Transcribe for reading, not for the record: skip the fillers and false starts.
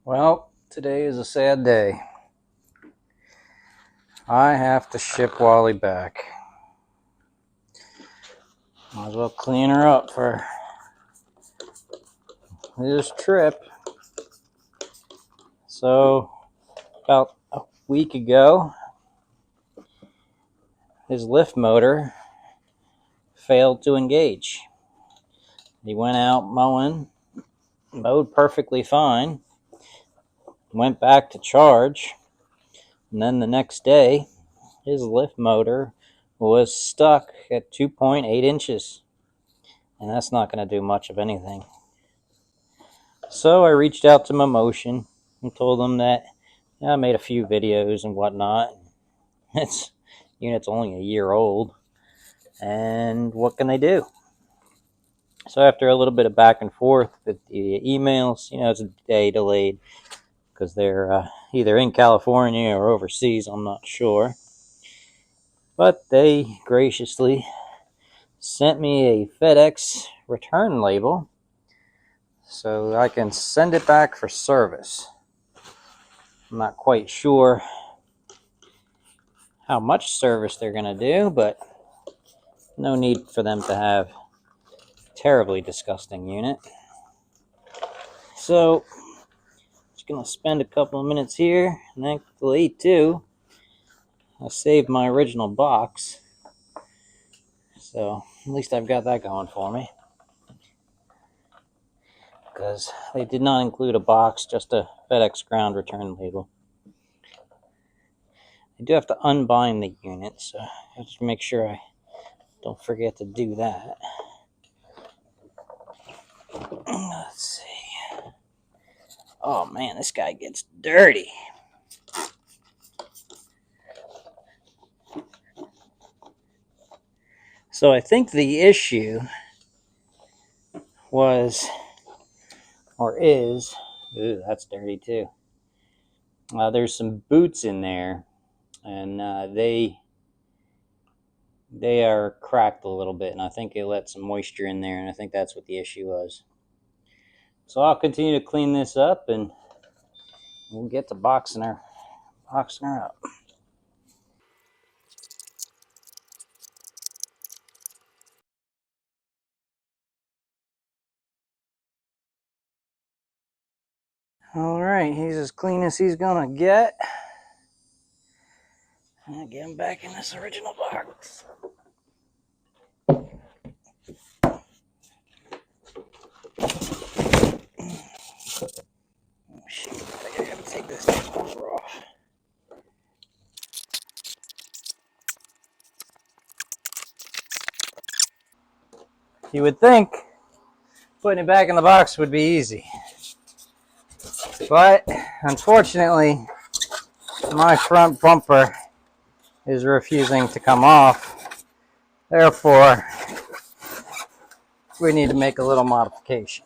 Well, today is a sad day. I have to ship Wally back. Might as well clean her up for this trip. So, about a week ago, his lift motor failed to engage. He went out mowed perfectly fine, went back to charge, and then the next day, his lift motor was stuck at 2.8 inches. And that's not going to do much of anything. So I reached out to Mammotion and told them that I made a few videos and whatnot. This unit's only a year old, and what can they do? So after a little bit of back and forth with the emails, it's a day delayed because they're either in California or overseas, I'm not sure. But they graciously sent me a FedEx return label so I can send it back for service. I'm not quite sure how much service they're going to do, but no need for them to have a terribly disgusting unit. So, just going to spend a couple of minutes here, and thankfully, too, I saved my original box. So, at least I've got that going for me. Because they did not include a box, just a FedEx ground return label. I do have to unbind the unit, so I have to make sure I don't forget to do that. Let's see. Oh man, this guy gets dirty. So I think the issue was, or is, ooh, that's dirty too. There's some boots in there, and they are cracked a little bit, and I think it let some moisture in there, and I think that's what the issue was. So I'll continue to clean this up, and we'll get to boxing her up. All right, he's as clean as he's gonna get. I'll get him back in this original box. Oh, shoot, I gotta take this cover off. You would think putting it back in the box would be easy, but unfortunately, my front bumper is refusing to come off. Therefore, we need to make a little modification.